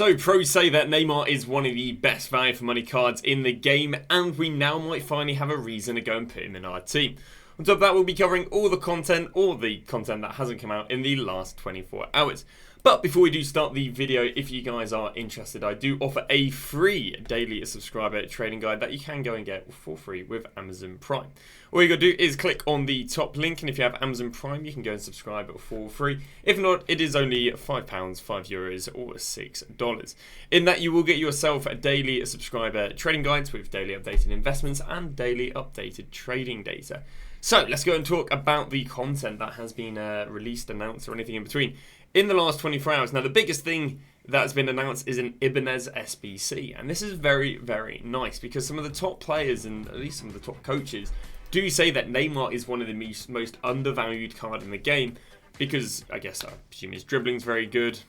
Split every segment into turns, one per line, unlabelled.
So, pros say that Neymar is one of the best value for money cards in the game, and we now might finally have a reason to go and put him in our team. On top of that, we'll be covering all the content that hasn't come out in the last 24 hours. But before we do start the video, if you guys are interested, I do offer a free daily subscriber trading guide that you can go and get for free with Amazon Prime. All you gotta do is click on the top link, and if you have Amazon Prime, you can go and subscribe for free. If not, it is only £5, €5, or $6. In that, you will get yourself a daily subscriber trading guides with daily updated investments and daily updated trading data. So let's go and talk about the content that has been released, announced, or anything in between in the last 24 hours. Now, the biggest thing that's been announced is an Ibanez SBC, and this is very, very nice because some of the top players and at least some of the top coaches do say that Neymar is one of the most undervalued card in the game because I presume his dribbling's very good.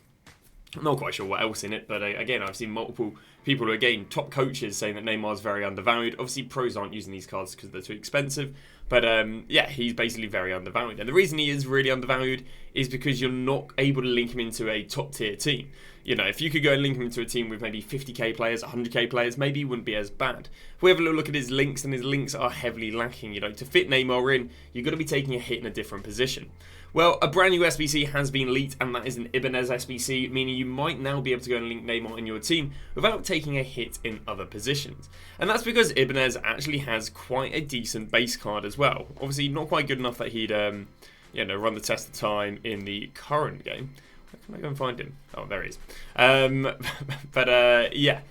I'm not quite sure what else in it, but again, I've seen multiple people who are, again, top coaches saying that Neymar's very undervalued. Obviously, pros aren't using these cards because they're too expensive, but yeah, he's basically very undervalued. And the reason he is really undervalued is because you're not able to link him into a top-tier team. You know, if you could go and link him into a team with maybe 50k players, 100k players, maybe he wouldn't be as bad. If we have a little look at his links, and his links are heavily lacking. You know, to fit Neymar in, you've got to be taking a hit in a different position. Well, a brand new SBC has been leaked, and that is an Ibanez SBC, meaning you might now be able to go and link Neymar in your team without taking a hit in other positions. And that's because Ibanez actually has quite a decent base card as well. Obviously, not quite good enough that he'd, run the test of time in the current game. Where can I go and find him? Oh, there he is. Yeah.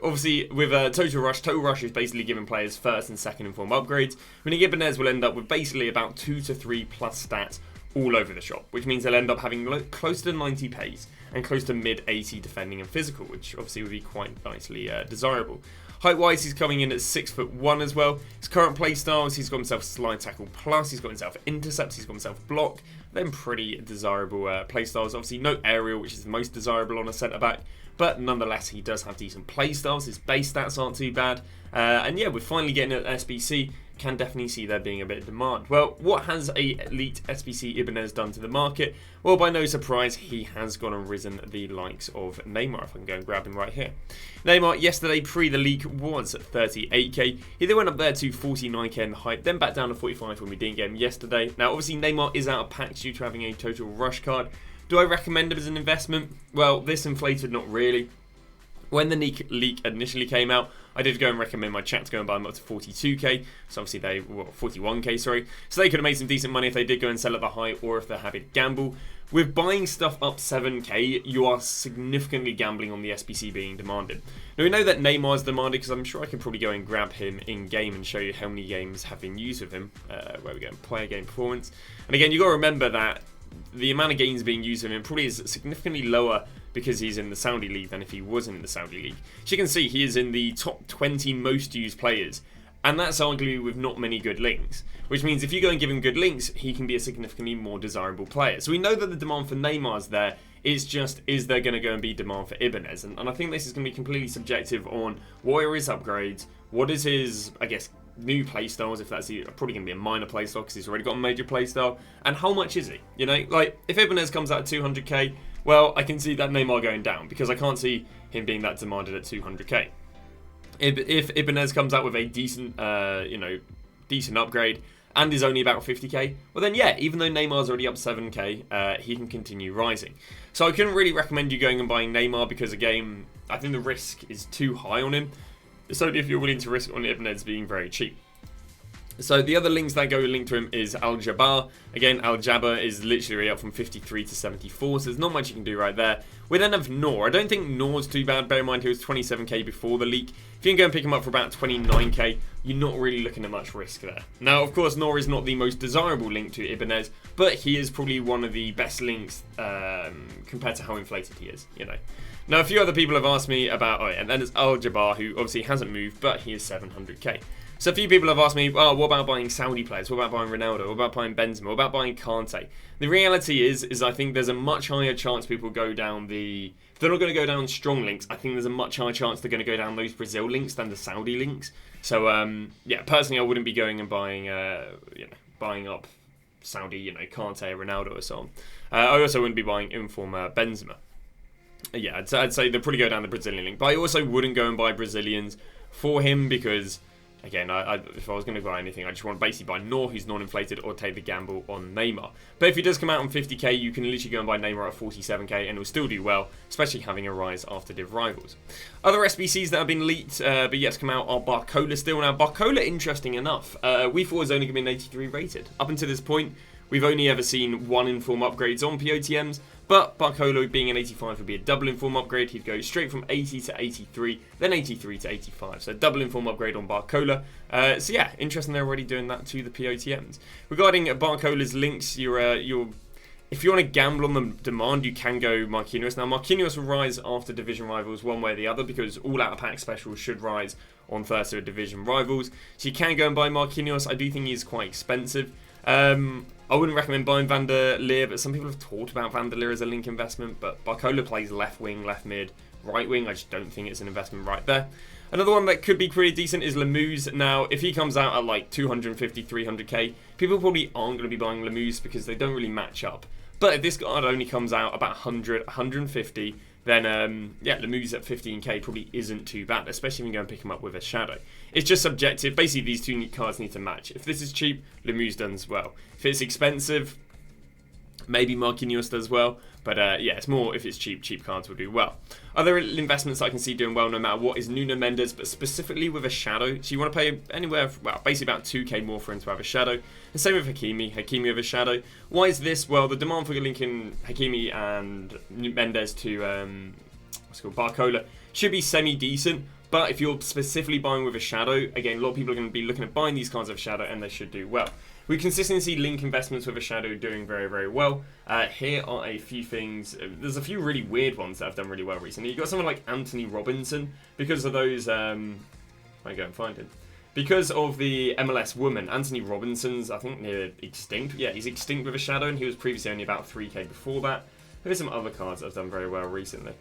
Obviously, with Total Rush is basically giving players first and second inform upgrades, meaning Ibanez will end up with basically about 2 to 3 plus stats all over the shop, which means they'll end up having close to 90 pace and close to mid 80 defending and physical, which obviously would be quite nicely desirable. Height-wise, he's coming in at 6'1" as well. His current play styles, he's got himself slide tackle plus, he's got himself intercepts, he's got himself block. Then pretty desirable play styles. Obviously, no aerial, which is the most desirable on a centre back, but nonetheless, he does have decent play styles. His base stats aren't too bad, and yeah, we're finally getting an SBC. Can definitely see there being a bit of demand. Well, what has a elite SBC Ibanez done to the market? Well, by no surprise, he has gone and risen the likes of Neymar. If I can go and grab him right here. Neymar, yesterday, pre the leak, was 38k. He then went up there to 49k in the hype, then back down to 45 when we didn't get him yesterday. Now, obviously, Neymar is out of packs due to having a Total Rush card. Do I recommend him as an investment? Well, this inflated, not really. When the leak initially came out, I did go and recommend my chat to go and buy them up to 42k. So obviously 41k, sorry. So they could have made some decent money if they did go and sell at the high, or if they're happy to gamble. With buying stuff up 7k, you are significantly gambling on the SBC being demanded. Now we know that Neymar is demanded because I'm sure I can probably go and grab him in game and show you how many games have been used with him. Where we go, player game performance. And again, you got to remember that the amount of games being used with him probably is significantly lower because he's in the Saudi League than if he wasn't in the Saudi League. As you can see, he is in the top 20 most used players, and that's arguably with not many good links, which means if you go and give him good links, he can be a significantly more desirable player. So we know that the demand for Neymar is there. It's just, is there going to go and be demand for Ibanez? And I think this is going to be completely subjective on what are his upgrades, what is his, new playstyles, if that's probably going to be a minor playstyle because he's already got a major playstyle, and how much is he? You know, like if Ibanez comes out at 200k, well, I can see that Neymar going down because I can't see him being that demanded at 200k. If Ibanez comes out with a decent, decent upgrade and is only about 50k, well then yeah, even though Neymar's already up 7k, he can continue rising. So I couldn't really recommend you going and buying Neymar because again, I think the risk is too high on him. So if you're willing to risk on Ibanez being very cheap. So the other links that go linked to him is Al Jabbar. Again, Al Jabbar is literally up from 53 to 74, so there's not much you can do right there. We then have Noor. I don't think Noor's too bad. Bear in mind he was 27k before the leak. If you can go and pick him up for about 29k, you're not really looking at much risk there. Now, of course, Noor is not the most desirable link to Ibanez, but he is probably one of the best links compared to how inflated he is, you know. Now, a few other people have asked me about, and then there's Al Jabbar, who obviously hasn't moved, but he is 700k. So a few people have asked me, oh, what about buying Saudi players? What about buying Ronaldo? What about buying Benzema? What about buying Kante? The reality is I think there's a much higher chance people go down the... If they're not going to go down strong links, I think there's a much higher chance they're going to go down those Brazil links than the Saudi links. So, yeah, personally, I wouldn't be going and buying, buying up Saudi, Kante, Ronaldo or so on. I also wouldn't be buying Inform Benzema. yeah, I'd say they'll probably go down the Brazilian link. But I also wouldn't go and buy Brazilians for him because, again, if I was going to buy anything, I just want to basically buy Nor, who's non-inflated, or take the gamble on Neymar. But if he does come out on 50k, you can literally go and buy Neymar at 47k, and he'll still do well, especially having a rise after Div Rivals. Other SBCs that have been leaked, but yet to come out, are Barcola still. Now, Barcola, interesting enough, we thought was only going to be an 83 rated. Up until this point, we've only ever seen one inform upgrades on POTMs, but Barcola being an 85 would be a double inform upgrade. He'd go straight from 80 to 83, then 83 to 85. So double inform upgrade on Barcola. So yeah, interesting they're already doing that to the POTMs. Regarding Barcola's links, if you want to gamble on the demand, you can go Marquinhos. Now, Marquinhos will rise after Division Rivals one way or the other because all out-of-pack specials should rise on first or Division Rivals. So you can go and buy Marquinhos. I do think he's quite expensive. I wouldn't recommend buying Van der Leer, but some people have talked about Van der Leer as a link investment, but Barcola plays left wing, left mid, right wing. I just don't think it's an investment right there. Another one that could be pretty decent is Lemuse. Now, if he comes out at like 250, 300k, people probably aren't going to be buying Lemuse because they don't really match up. But if this card only comes out about 100, 150, then yeah, Lemuse at 15k probably isn't too bad, especially if you go and pick him up with a shadow. It's just subjective. Basically, these two cards need to match. If this is cheap, Lemuse does well. If it's expensive, maybe Marquinhos does well. But yeah, it's more if it's cheap cards will do well. Other investments I can see doing well no matter what is Nuno Mendes, but specifically with a shadow. So you want to pay anywhere, well, basically about 2k more for him to have a shadow. And same with Hakimi with a shadow. Why is this? Well, the demand for linking Hakimi and Mendes to what's it called, Barcola should be semi-decent. But if you're specifically buying with a shadow, again, a lot of people are going to be looking at buying these cards of shadow, and they should do well. We consistently see link investments with a shadow doing very, very well. Here are a few things. There's a few really weird ones that have done really well recently. You've got someone like Anthony Robinson, because of those... I go and find him. Because of the MLS woman, Anthony Robinson's, I think, near extinct. Yeah, he's extinct with a shadow, and he was previously only about 3k before that. There's some other cards that have done very well recently.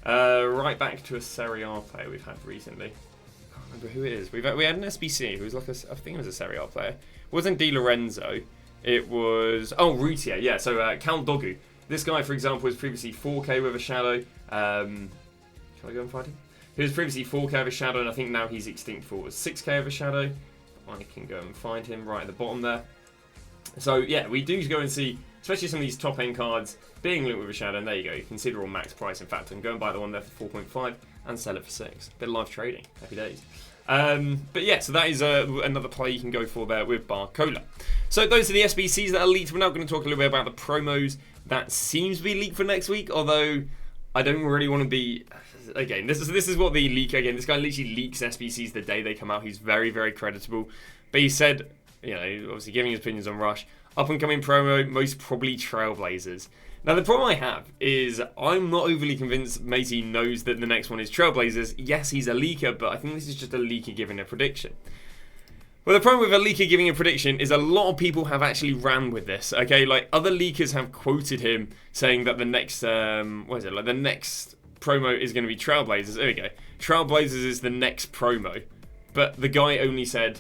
Right back to a Serie A player we've had recently. I can't remember who it is. We had an SBC who was like I think it was a Serie A player. It wasn't Di Lorenzo. It was Routier. Yeah. So Count Dogu. This guy, for example, was previously 4k with a shadow. Shall I go and find him? He was previously 4k with a shadow, and I think now he's extinct for 6k with a shadow. I can go and find him right at the bottom there. So yeah, we do go and see, especially some of these top end cards being linked with a shadow, and there you go, considerable max price in fact, and go and buy the one there for 4.5 and sell it for 6. Bit of live trading, happy days. But yeah, so that is another play you can go for there with Barcola. So those are the SBCs that are leaked. We're now going to talk a little bit about the promos that seems to be leaked for next week, although I don't really want to be... Again, this is what the leak... Again, this guy literally leaks SBCs the day they come out. He's very, very creditable. But he said, you know, obviously giving his opinions on Rush, up-and-coming promo, most probably Trailblazers. Now, the problem I have is I'm not overly convinced Matey knows that the next one is Trailblazers. Yes, he's a leaker, but I think this is just a leaker giving a prediction. Well, the problem with a leaker giving a prediction is a lot of people have actually ran with this, okay? Like, other leakers have quoted him saying that the next, the next promo is going to be Trailblazers. There we go. Trailblazers is the next promo. But the guy only said...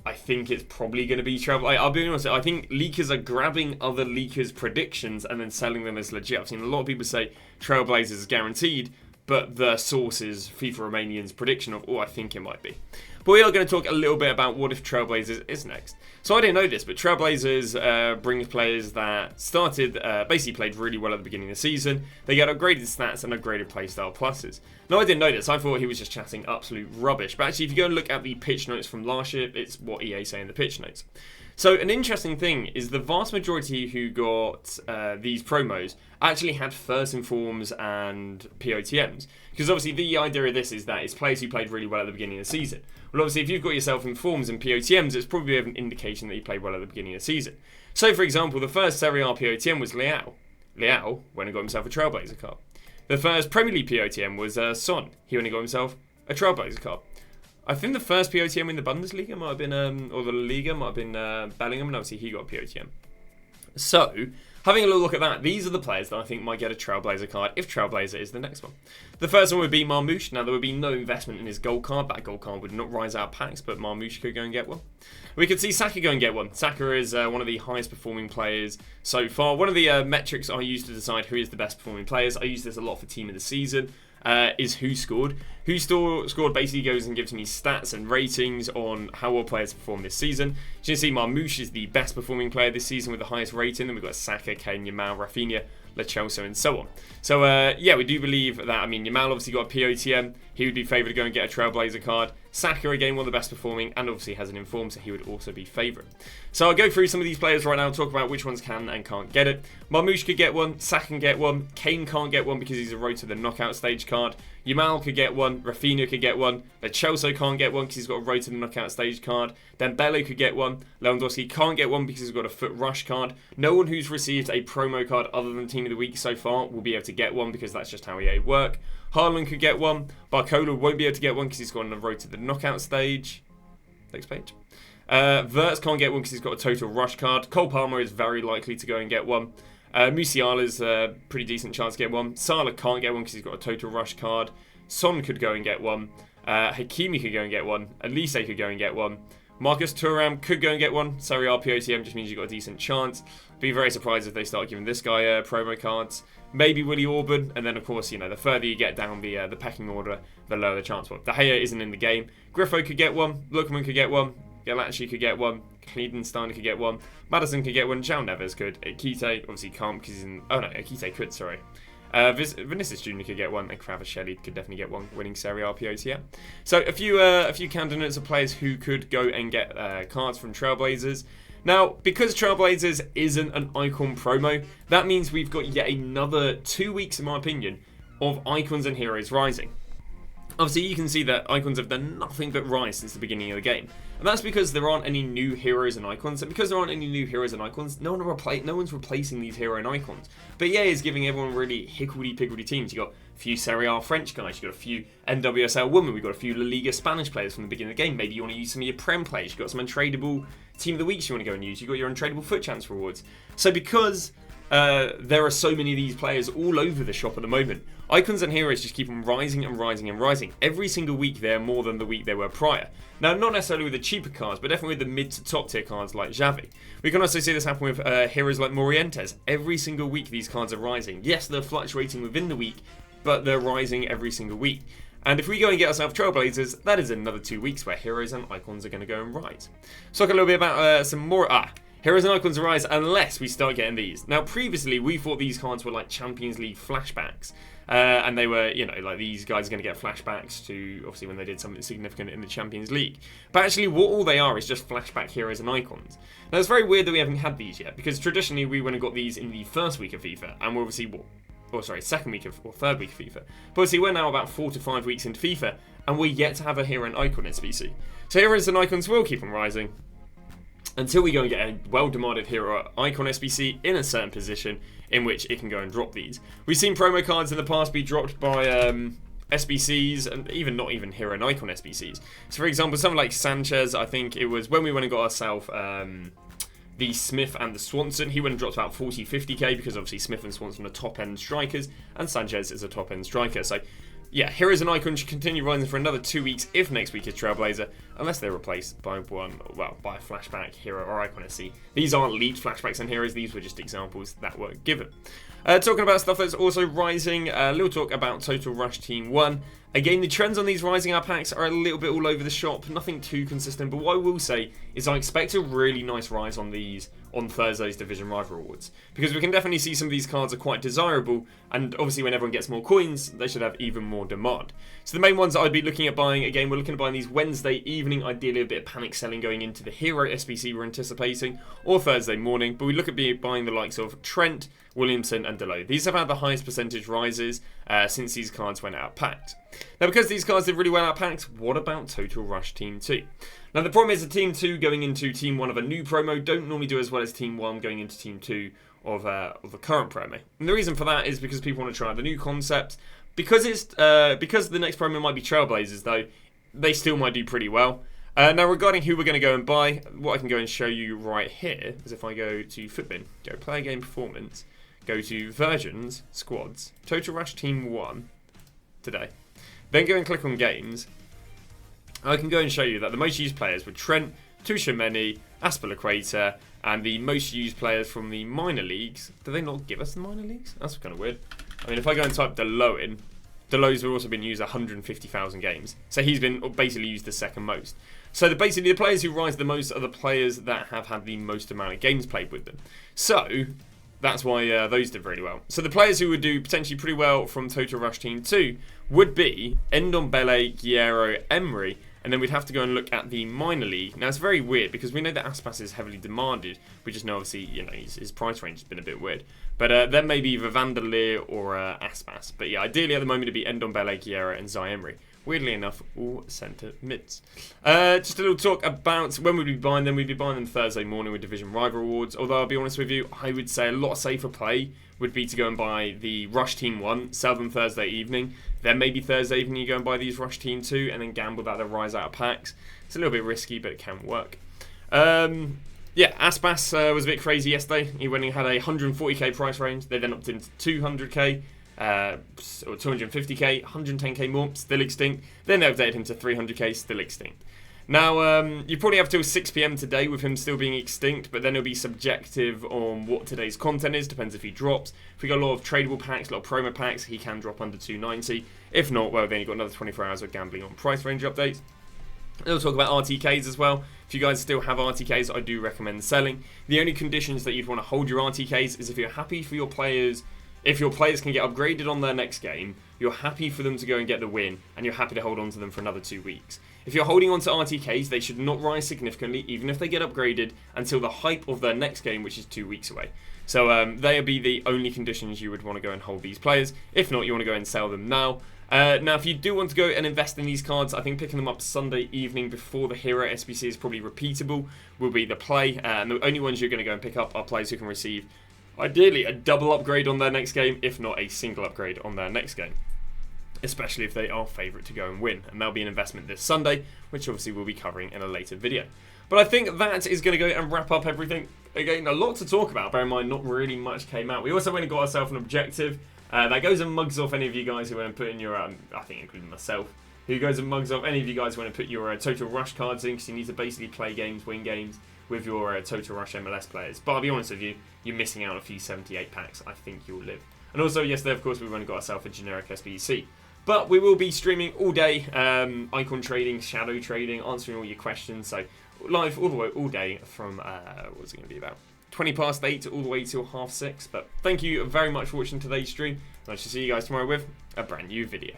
I think it's probably going to be Trail. I'll be honest, I think leakers are grabbing other leakers' predictions and then selling them as legit. I've seen a lot of people say Trailblazers is guaranteed, but the source is FIFA Romanian's prediction of, I think it might be. But we are going to talk a little bit about what if Trailblazers is next. So I didn't know this, but Trailblazers brings players that started, basically played really well at the beginning of the season. They get upgraded stats and upgraded playstyle pluses. Now I didn't know this, I thought he was just chatting absolute rubbish. But actually if you go and look at the pitch notes from last year, it's what EA say in the pitch notes. So an interesting thing is the vast majority who got these promos actually had first informs and POTMs. Because obviously the idea of this is that it's players who played really well at the beginning of the season. Well, obviously if you've got yourself informs and POTMs, it's probably an indication that you played well at the beginning of the season. So for example, the first Serie A POTM was Leao. Leao went and got himself a Trailblazer card. The first Premier League POTM was Son. He only got himself a Trailblazer card. I think the first POTM in the Bundesliga might have been, or the Liga might have been Bellingham, and obviously he got a POTM. So, having a little look at that, these are the players that I think might get a Trailblazer card if Trailblazer is the next one. The first one would be Marmoush. Now, there would be no investment in his gold card. That gold card would not rise out of packs, but Marmoush could go and get one. We could see Saka go and get one. Saka is one of the highest performing players so far. One of the metrics I use to decide who is the best performing players, I use this a lot for Team of the Season, is who scored. Who scored basically goes and gives me stats and ratings on how well players perform this season. As you can see, Marmoush is the best performing player this season with the highest rating. Then we've got Saka, Kane, Yamal, Rafinha, Lo Celso, and so on. So, yeah, we do believe that. I mean, Yamal obviously got a POTM. He would be favoured to go and get a Trailblazer card. Saka, again, one of the best performing, and obviously has an inform, so he would also be favourite. So I'll go through some of these players right now and talk about which ones can and can't get it. Marmoush could get one, Saka can get one, Kane can't get one because he's a road to the knockout stage card. Yamal could get one, Rafinha could get one, Lo Celso can't get one because he's got a road to the knockout stage card. Then Bello could get one, Lewandowski can't get one because he's got a foot rush card. No one who's received a promo card other than Team of the Week so far will be able to get one because that's just how EA work. Haaland could get one, Barcola won't be able to get one because he's got on the road to the knockout stage. Next page. Wirtz can't get one because he's got a total rush card. Cole Palmer is very likely to go and get one. Musiala's a pretty decent chance to get one. Salah can't get one because he's got a total rush card. Son could go and get one. Hakimi could go and get one. Elise could go and get one. Marcus Thuram could go and get one. Serie A POTM just means you've got a decent chance. Be very surprised if they start giving this guy promo cards. Maybe Willie Orban, and then of course, you know, the further you get down the pecking order, the lower the chance. De Gea isn't in the game. Griffo could get one. Lookman could get one. Galachi could get one. Kleedenstein could get one. Madison could get one. João Neves could. Akite obviously can't because he's in. Oh no, Akite could. Sorry. Vinicius Jr. could get one, and Kvaratskhelia could definitely get one, winning Serie A POTM. So a few candidates of players who could go and get cards from Trailblazers. Now, because Trailblazers isn't an icon promo, that means we've got yet another 2 weeks, in my opinion, of icons and heroes rising. Obviously, you can see that icons have done nothing but rise since the beginning of the game. And that's because there aren't any new heroes and icons. And because there aren't any new heroes and icons, no one's replacing these hero and icons. But EA is giving everyone really higgledy-piggledy teams. You've got a few Serie A French guys, you've got a few NWSL women, we've got a few La Liga Spanish players from the beginning of the game. Maybe you want to use some of your Prem players, you've got some untradeable Team of the Weeks you want to go and use, you've got your untradeable foot chance rewards. So because there are so many of these players all over the shop at the moment, icons and heroes just keep on rising and rising and rising. Every single week they're more than the week they were prior. Now, not necessarily with the cheaper cards, but definitely with the mid to top tier cards like Xavi. We can also see this happen with heroes like Morientes. Every single week these cards are rising. Yes, they're fluctuating within the week, but they're rising every single week. And if we go and get ourselves Trailblazers, that is another 2 weeks where heroes and icons are going to go and rise. So talk a little bit about some more... Heroes and icons arise unless we start getting these. Now, previously, we thought these cards were like Champions League flashbacks. And they were, you know, like these guys are going to get flashbacks to, obviously, when they did something significant in the Champions League. But actually, what all they are is just flashback heroes and icons. Now, it's very weird that we haven't had these yet, because traditionally, we went and got these in the first week of FIFA. And we're obviously, second week or third week of FIFA. But obviously, we're now about 4 to 5 weeks into FIFA, and we're yet to have a hero and icon SBC. So heroes and icons will keep on rising until we go and get a well-demanded hero icon SBC in a certain position in which it can go and drop these. We've seen promo cards in the past be dropped by SBCs, and not even hero and icon SBCs. So for example, someone like Sanchez, I think it was when we went and got ourselves the Smith and the Swanson, he went and dropped about 40, 50k because obviously Smith and Swanson are top-end strikers, and Sanchez is a top-end striker. So yeah, heroes and icons should continue rising for another 2 weeks if next week is Trailblazer, unless they're replaced by by a flashback, hero, or icon SC. These aren't leaked flashbacks and heroes, these were just examples that were given. Talking about stuff that's also rising, a little talk about Total Rush Team 1. Again, the trends on these rising up packs are a little bit all over the shop, nothing too consistent, but what I will say is I expect a really nice rise on these on Thursday's Division Rival Awards, because we can definitely see some of these cards are quite desirable, and obviously when everyone gets more coins, they should have even more demand. So the main ones that I'd be looking at buying, again, we're looking at buying these Wednesday evening, ideally a bit of panic selling going into the Hero SBC we're anticipating, or Thursday morning, but we look at buying the likes of Trent, Williamson and Delo. These have had the highest percentage rises since these cards went out packed. Now, because these cards did really well out packed, what about Total Rush Team 2? Now, the problem is that Team 2 going into Team 1 of a new promo don't normally do as well as Team 1 going into Team 2 of the current promo. And the reason for that is because people want to try out the new concept. Because the next promo might be Trailblazers, though, they still might do pretty well. Now regarding who we're going to go and buy, what I can go and show you right here is if I go to Footbin, go Player Game Performance, go to Versions, Squads, Total Rush Team 1 today. Then go and click on Games. I can go and show you that the most used players were Trent, Tuchemeni, Aspilicueta, and the most used players from the minor leagues. Do they not give us the minor leagues? That's kind of weird. I mean, if I go and type Delow in, Delow's have also been used 150,000 games. So he's been basically used the second most. So basically the players who rise the most are the players that have had the most amount of games played with them. So that's why those did really well. So the players who would do potentially pretty well from Total Rush Team 2 would be Ndombele, Guerrero, Emery, and then we'd have to go and look at the minor league. Now it's very weird because we know that Aspas is heavily demanded. We just know obviously, you know, his price range has been a bit weird. But then maybe either Van der Leer or Aspas. But yeah, ideally at the moment it'd be Ndombele, Guerrero and Zaire Emery. Weirdly enough, all centre mids. Just a little talk about when we'd be buying them. We'd be buying them Thursday morning with Division Rival Awards. Although I'll be honest with you, I would say a lot safer play would be to go and buy the Rush Team 1, sell them Thursday evening. Then maybe Thursday evening you go and buy these Rush Team 2 and then gamble that they'll rise out of packs. It's a little bit risky, but it can work. Yeah, Aspas was a bit crazy yesterday. He went and had a 140k price range. They then upped into 200k. Or 250k, 110k more, still extinct. Then they updated him to 300k, still extinct. Now, you probably have till 6 PM today with him still being extinct, but then it'll be subjective on what today's content is, depends if he drops. If we got a lot of tradable packs, a lot of promo packs, he can drop under 290. If not, well, then you've got another 24 hours of gambling on price range updates. We'll talk about RTKs as well. If you guys still have RTKs, I do recommend selling. The only conditions that you'd want to hold your RTKs is if you're happy for your players. If your players can get upgraded on their next game, you're happy for them to go and get the win, and you're happy to hold on to them for another 2 weeks. If you're holding on to RTKs, they should not rise significantly, even if they get upgraded, until the hype of their next game, which is 2 weeks away. So they would be the only conditions you would want to go and hold these players. If not, you want to go and sell them now. Now, if you do want to go and invest in these cards, I think picking them up Sunday evening before the Hero SBC is probably repeatable, will be the play. And the only ones you're going to go and pick up are players who can receive ideally a double upgrade on their next game, if not a single upgrade on their next game. Especially if they are favourite to go and win. And that'll be an investment this Sunday, which obviously we'll be covering in a later video. But I think that is going to go and wrap up everything. Again, a lot to talk about. Bear in mind, not really much came out. We also went and got ourselves an objective. That goes and mugs off any of you guys who want to put in your, I think including myself, who goes and mugs off any of you guys who want to put your Total Rush cards in, because you need to basically play games, win games with your Total Rush MLS players. But I'll be honest with you, you're missing out on a few 78 packs. I think you'll live. And also, yesterday, of course, we went and got ourselves a generic SBC. But we will be streaming all day, icon trading, shadow trading, answering all your questions. So live all the way, all day from, what's it going to be about? 20 past 8 all the way till 6:30. But thank you very much for watching today's stream. And I shall see you guys tomorrow with a brand new video.